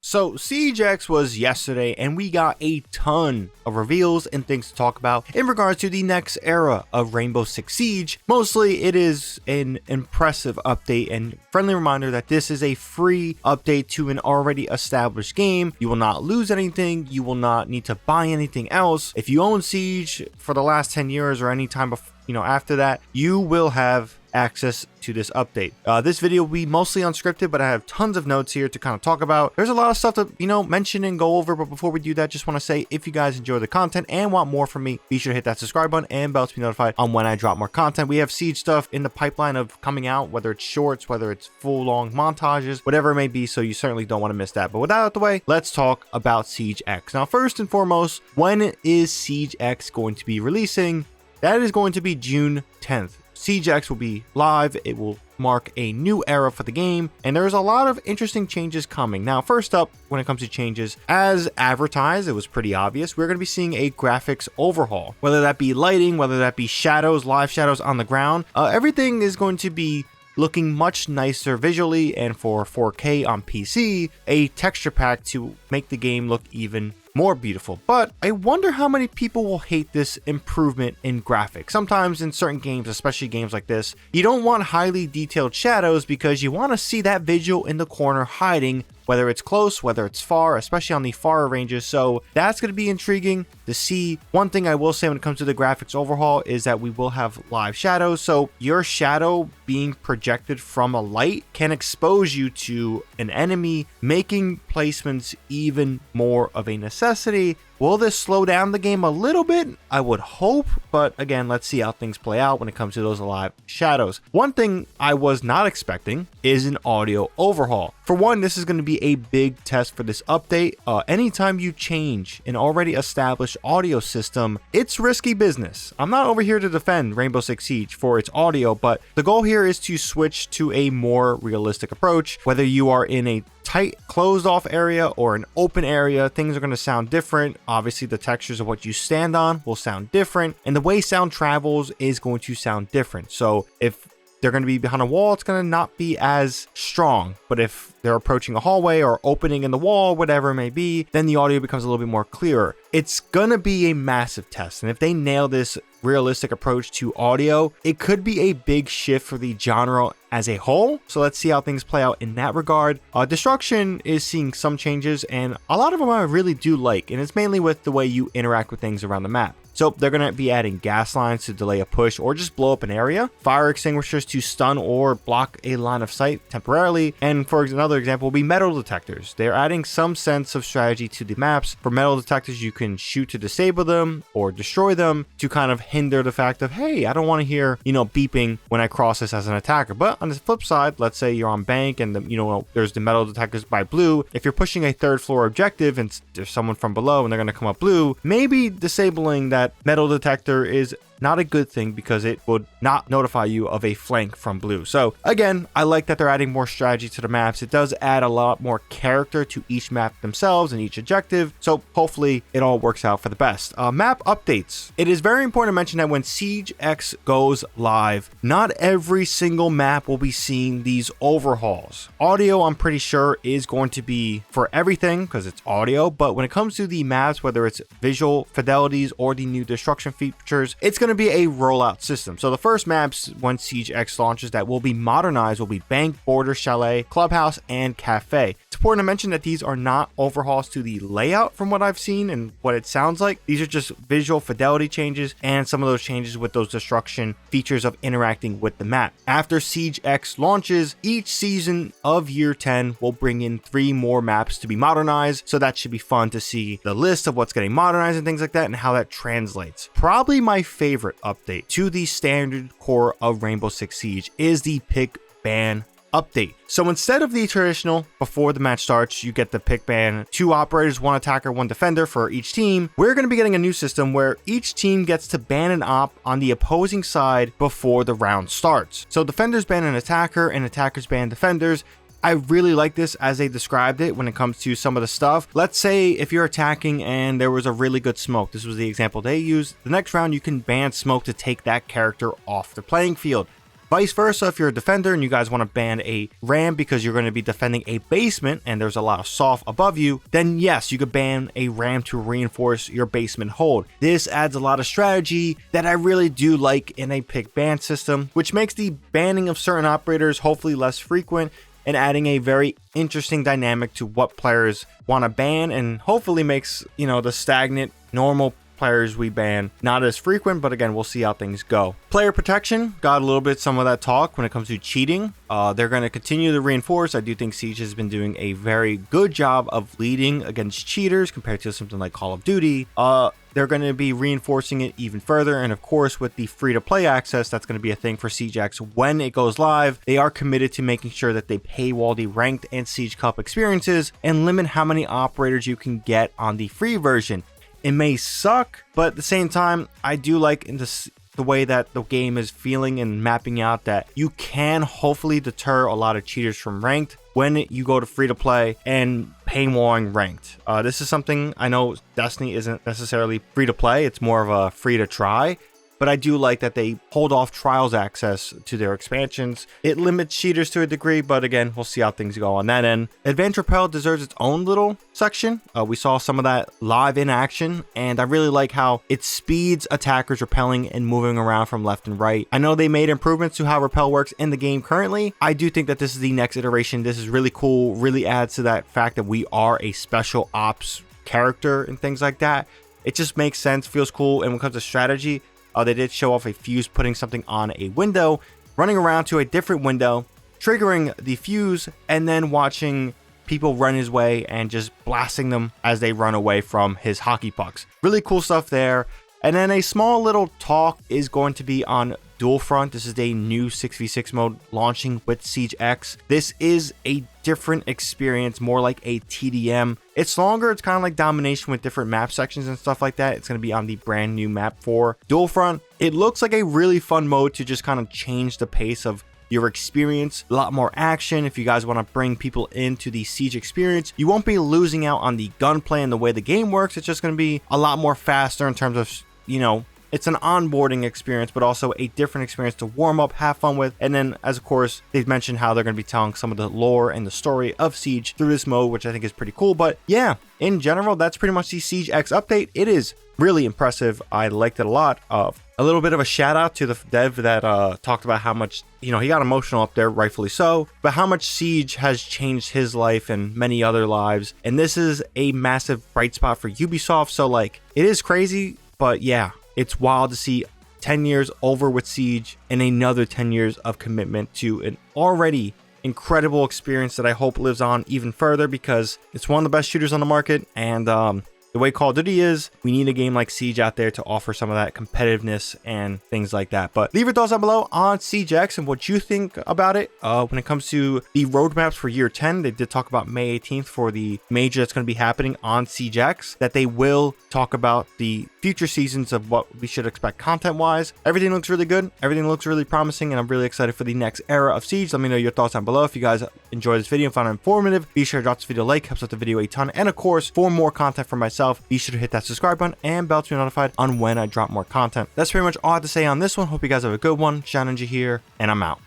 So Siege X was yesterday and we got a ton of reveals and things to talk about in regards to the next era of Rainbow Six Siege. Mostly it is an impressive update and friendly reminder that this is a free update to an already established game. You will not lose anything, you will not need to buy anything else. If you own Siege for the last 10 years or any time before, after that, you will have access to this update. This video will be mostly unscripted, but I have tons of notes here to kind of talk about. There's a lot of stuff to, mention and go over, but before we do that, just want to say, if you guys enjoy the content and want more from me, be sure to hit that subscribe button and bell to be notified on when I drop more content. We have Siege stuff in the pipeline of coming out, whether it's shorts, whether it's full long montages, whatever it may be, so you certainly don't want to miss that. But with that out of the way, let's talk about Siege X. Now, first and foremost, when is Siege X going to be releasing? That is going to be June 10th. Siege X will be live. It will mark a new era for the game, and there's a lot of interesting changes coming. Now, first up, when it comes to changes, as advertised, it was pretty obvious. We're going to be seeing a graphics overhaul, whether that be lighting, whether that be shadows, live shadows on the ground. Everything is going to be looking much nicer visually, and for 4K on PC, a texture pack to make the game look even more beautiful. But I wonder how many people will hate this improvement in graphics. Sometimes in certain games, especially games like this, you don't want highly detailed shadows because you want to see that visual in the corner hiding, whether it's close, whether it's far, especially on the far ranges. So that's going to be intriguing to see. One thing I will say when it comes to the graphics overhaul is that we will have live shadows. So your shadow being projected from a light can expose you to an enemy, making placements even more of a necessity. Will this slow down the game a little bit? I would hope, but again, let's see how things play out when it comes to those live shadows. One thing I was not expecting is an audio overhaul. For one, this is going to be a big test for this update. Anytime you change an already established audio system, it's risky business. I'm not over here to defend Rainbow Six Siege for its audio, but the goal here is to switch to a more realistic approach. Whether you are in a tight closed off area or an open area, things are going to sound different. Obviously, the textures of what you stand on will sound different, and the way sound travels is going to sound different. So if they're going to be behind a wall, it's going to not be as strong. But if they're approaching a hallway or opening in the wall, whatever it may be, then the audio becomes a little bit more clearer. It's going to be a massive test. And if they nail this realistic approach to audio, it could be a big shift for the genre as a whole. So let's see how things play out in that regard. Destruction is seeing some changes, and a lot of them I really do like. And it's mainly with the way you interact with things around the map. So they're going to be adding gas lines to delay a push or just blow up an area, fire extinguishers to stun or block a line of sight temporarily, and for another example will be metal detectors. They're adding some sense of strategy to the maps. For metal detectors, you can shoot to disable them or destroy them to kind of hinder the fact of, hey, I don't want to hear, beeping when I cross this as an attacker. But on the flip side, let's say you're on bank and there's the metal detectors by blue. If you're pushing a third floor objective and there's someone from below and they're going to come up blue, maybe disabling that metal detector is not a good thing because it would not notify you of a flank from blue. So again, I like that they're adding more strategy to the maps. It does add a lot more character to each map themselves and each objective. So hopefully it all works out for the best. Map updates. It is very important to mention that when Siege X goes live, not every single map will be seeing these overhauls. Audio, I'm pretty sure, is going to be for everything because it's audio. But when it comes to the maps, whether it's visual fidelities or the new destruction features, it's going to be a rollout system. So the first maps when Siege X launches that will be modernized will be Bank, Border, Chalet, Clubhouse, and Cafe. It's important to mention that these are not overhauls to the layout from what I've seen and what it sounds like. These are just visual fidelity changes and some of those changes with those destruction features of interacting with the map. After Siege X launches, each season of year 10 will bring in 3 more maps to be modernized. So that should be fun to see the list of what's getting modernized and things like that and how that translates. Probably my favorite update to the standard core of Rainbow Six Siege is the pick ban update. So instead of the traditional before the match starts, you get the pick ban, 2 operators, 1 attacker, 1 defender for each team. We're going to be getting a new system where each team gets to ban an op on the opposing side before the round starts. So defenders ban an attacker and attackers ban defenders. I really like this as they described it when it comes to some of the stuff. Let's say if you're attacking and there was a really good smoke, this was the example they used. The next round you can ban smoke to take that character off the playing field. Vice versa, if you're a defender and you guys want to ban a ram because you're going to be defending a basement and there's a lot of soft above you, then yes, you could ban a ram to reinforce your basement hold. This adds a lot of strategy that I really do like in a pick ban system, which makes the banning of certain operators hopefully less frequent and adding a very interesting dynamic to what players want to ban, and hopefully makes, the stagnant normal players we ban not as frequent, but again, we'll see how things go. Player protection got a little bit some of that talk when it comes to cheating. They're going to continue to reinforce. I do think Siege has been doing a very good job of leading against cheaters compared to something like Call of Duty. They're going to be reinforcing it even further, and of course with the free-to-play access, that's going to be a thing for SiegeX when it goes live. They are committed to making sure that they paywall the ranked and Siege Cup experiences and limit how many operators you can get on the free version. It may suck, but at the same time, I do like the way that the game is feeling and mapping out that you can hopefully deter a lot of cheaters from ranked when you go to free to play and paywalling ranked. This is something I know Destiny isn't necessarily free to play, it's more of a free to try. But I do like that they hold off trials access to their expansions. It limits cheaters to a degree, but again, we'll see how things go on that end. Advanced Rappel deserves its own little section. We saw some of that live in action, and I really like how it speeds attackers rappelling and moving around from left and right. I know they made improvements to how Rappel works in the game currently. I do think that this is the next iteration. This is really cool, really adds to that fact that we are a special ops character and things like that. It just makes sense, feels cool, and when it comes to strategy, they did show off a fuse putting something on a window, running around to a different window, triggering the fuse, and then watching people run his way and just blasting them as they run away from his hockey pucks. Really cool stuff there. And then a small little talk is going to be on Dual Front. This is a new 6v6 mode launching with SiegeX. This is a different experience, more like a TDM. It's longer, it's kind of like domination with different map sections and stuff like that. It's going to be on the brand new map for Dual Front. It looks like a really fun mode to just kind of change the pace of your experience. A lot more action. If you guys want to bring people into the Siege experience, you won't be losing out on the gunplay and the way the game works. It's just going to be a lot more faster in terms of, it's an onboarding experience, but also a different experience to warm up, have fun with. And then, as of course, they've mentioned how they're going to be telling some of the lore and the story of Siege through this mode, which I think is pretty cool. But yeah, in general, that's pretty much the SiegeX update. It is really impressive. I liked it a lot. A little bit of a shout out to the dev that talked about how much, he got emotional up there, rightfully so, but how much Siege has changed his life and many other lives. And this is a massive bright spot for Ubisoft. So like, it is crazy, but yeah, it's wild to see 10 years over with Siege and another 10 years of commitment to an already incredible experience that I hope lives on even further, because it's one of the best shooters on the market. And the way Call of Duty is, we need a game like Siege out there to offer some of that competitiveness and things like that. But leave your thoughts down below on SiegeX and what you think about it. When it comes to the roadmaps for year 10, they did talk about May 18th for the major that's going to be happening on SiegeX, that they will talk about the future seasons of what we should expect content-wise. Everything looks really good. Everything looks really promising, and I'm really excited for the next era of Siege. Let me know your thoughts down below. If you guys enjoyed this video and found it informative, be sure to drop this video a like, helps out the video a ton. And of course, for more content from myself, be sure to hit that subscribe button and bell to be notified on when I drop more content. That's pretty much all I have to say on this one. Hope you guys have a good one. ShadowNinja here, and I'm out.